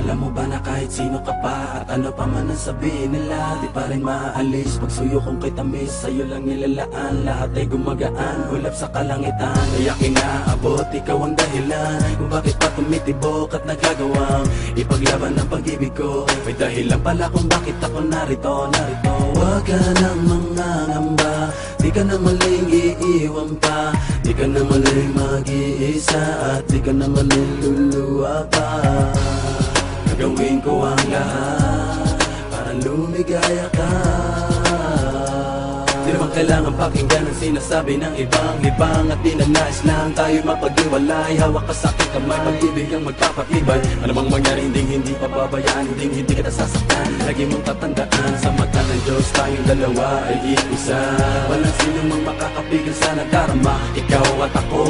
Alam mo ba na kahit sino ka pa at ano pa man ang sabihin nila, di pa rin maaalis pagsuyo kong kay tamis. Sa'yo lang nilalaan, lahat ay gumagaan, ulap sa kalangitan. Kaya kinaabot, ikaw ang dahilan kung bakit pa tumitibok at nagagawang ipaglaban ang pag-ibig ko. May dahilan pala kung bakit ako narito. Huwag ka nang mangangamba, di ka na maling iiwan pa, di ka na maling mag-iisa, at di ka na maling luluwa pa. Gagawin ko ang lahat para lumigaya ka. Di naman kailangan pakinggan ang sinasabi ng ibang at di na nais lang tayo mapag-iwalay. Hawak ka sa aking kamay, pag-ibig ang magpapatibay. Anumang mangyari, hindi pababayaan, hindi kita sasaktan. Lagi mong tatandaan, sa mata ng Diyos tayong dalawa ay iisa. Walang sino mang makakapigil sa nadarama. Ikaw at ako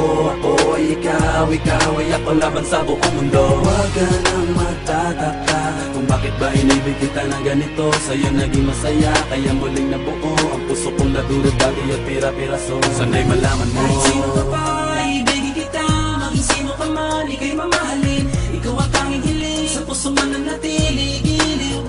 ay ikaw ay ako laban sa buong mundo. Huwag ka nang magtataka kung bakit ba inibig kita ng ganito. Sa'yo naging masaya, kaya muling nabuo ang puso kong nadurog dati at pira-piraso. Sana'y malaman mo, kahit sino ka pa, ibigin kita. Maging sino ka man, ika'y mamahalin. Ikaw ang tanging hiling, sa puso man nanatili. Giliw.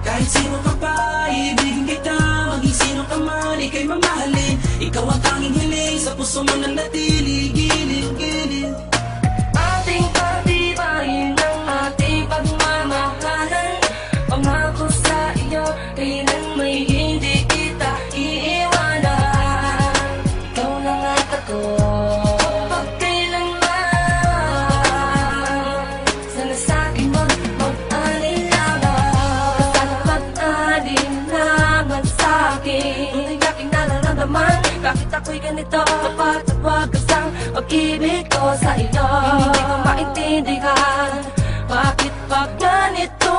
Kahit sino ka pa, ibigin kita. Maging sino ka man, ika'y mamahalin. Ikaw ang tanging hiling, sa puso man nanatili. Giliw. Ating pagtibayin ng ating pagmamahalan. Pangako sa iyo, kailan may hindi kita iiwanan. Ikaw lang at ako, pagkailanman. Sana sa'kin mag-alinlangan. Sana mag-alinlangan sa'kin. Ang aking nararamdaman, bakit ako'y ganito? Kapag at wagas ang pag-ibig ko sa iyo. Hindi ko maintindihan, bakit pag ganito?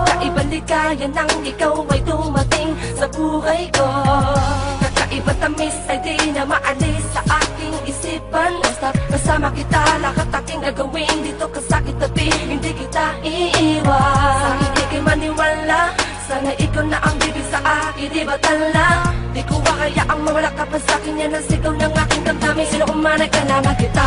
Kakaibang ligaya nang ikaw ay dumating sa buhay ko. Kakaibang tamis ay di na maalis sa aking isipan. Basta kasama kita, lahat aking gagawin dito ka sa kitabi, hindi kita iiwan. Sa hindi kay maniwala, sana ikaw na ang bibig sa akin, di ba tala? Di ko hayaang mawala ka pa sa'kin, yan ang sigaw ng aking damdamin. Sino kumanay ka naman kita,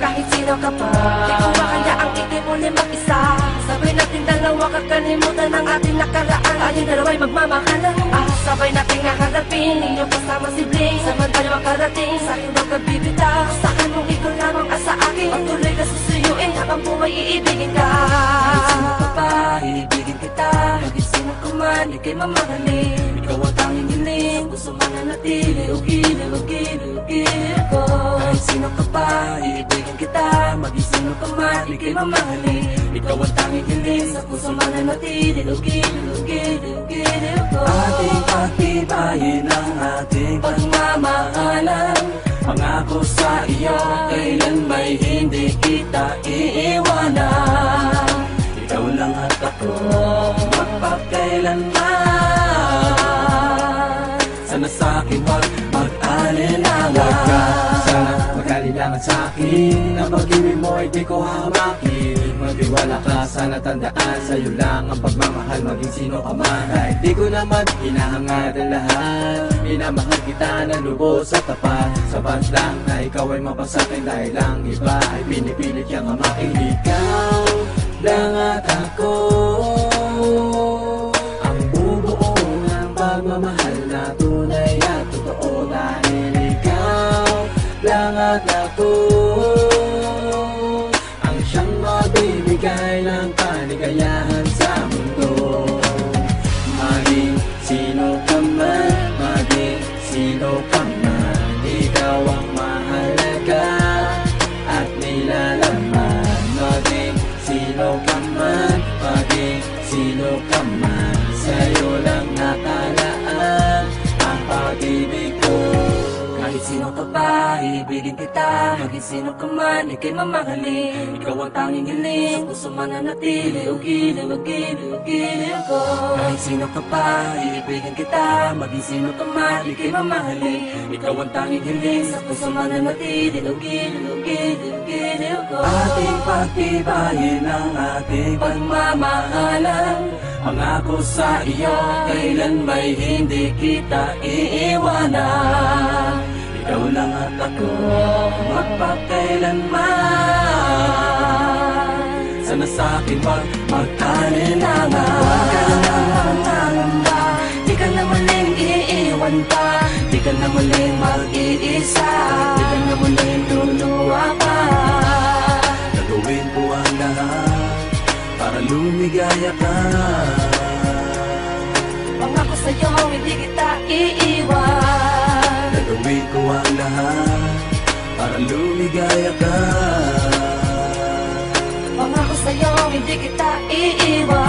kahit sino ka pa. Di ko hayaang ikay muli mag-isa. Sabay natin dalawa, kakalimutan ang ating nakaraan. Tayong dalawa'y magmamahalan, sabay natin haharapin inyong kasama si Bling. Samantala makarating, sa'kin daw ka bibitaw. Sa'kin mong ikaw lamang sa akin, patuloy ka susuyuin habang buhay iibigin ka. Kahit sino ka pa, iibigin kita. Maging sino ka man, ika'y mamahalin. Ikaw ang tanging hiling, gusto man nanatili. Giliw ko. Kahit sino ka pa, iibigin kita. Maging sino ka man, ika'y mamahalin. Ikaw ang tanging hiling, sa puso man nanatili. Giliw ko. Ating pagtibayin ang ating pagmamahalan. Pangako sa iyo, kailan may hindi kita iiwanan. Ikaw lang at ako, magpakailanman. Sana sa'kin wag mag-alinlangan. Huwag ka sana mag-alinlangan sa'kin. Ang pag-ibig mo ay di ko hamakin. Magtiwala ka, sana tandaan, sa'yo lang ang pagmamahal, maging sino ka man. Kahit di ko naman hinahangad ang lahat, minamahal kita na lubos at tapat. Sapat lang na ikaw ay mapasakin, dahil lang iba ay pinipilit kang hamakin. Ikaw lang at ako, ang bubuo ng pagmamahal na tunay at totoo. Dahil ikaw lang at ako, ang siyang mabibigay ng kaligayahan sa mundo. Maging sino ka man, ikaw ang mahalaga at nilalaman. Maging sino ka man, sa'yo lang nakalaan ang pag-ibig ko. Kahit sino ka pa, iibigin kita. Maging sino ka man, ika'y mamahalin. Ikaw ang tanging hiling, sa puso man nanatili. Giliw ko. Kahit sino ka pa, iibigin kita. Maging sino ka man, ika'y mamahalin. Ikaw ang tanging hiling, sa puso man nanatili. Giliw ko. Ating pagtibayin ang ating pagmamahalan. Pangako sa iyo, kailan may hindi kita iiwanan. Ikaw lang at ako, magpakailanman. sana sa'kin wag mag-alinlangan. Huwag ka nang mangangamba, di ka na muling iiwan pa, di ka na muling mag-iisa, di ka na muling luluwa pa. Gagawin ko ang lahat para lumigaya ka. Pangako sa'yo, hindi kita iiwan. Gagawin ko ang lahat para lumigaya ka. Pangako sa'yo, hindi kita iiwan.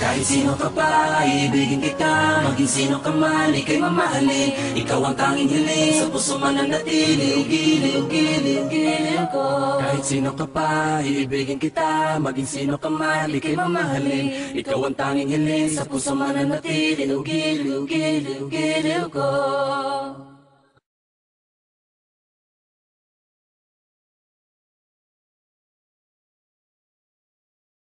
Kahit sino ka pa, ibigin kita. Maging sino ka man, ika'y mamahalin. Ikaw ang tanging hiling, sa puso mananatili. Gilid-gilid. Kahit sino ka pa, ibigin kita. Maging sino ka man, ika'y mamahalin. Ikaw ang tanging hiling, sa puso mananatili. Gilid-gilid ko. Kahit sino ka pa, ibigin kita. Maging sino ka man, ika'y mamahalin. Ikaw ang tanging hiling, sa puso mananatili. Giliw ko.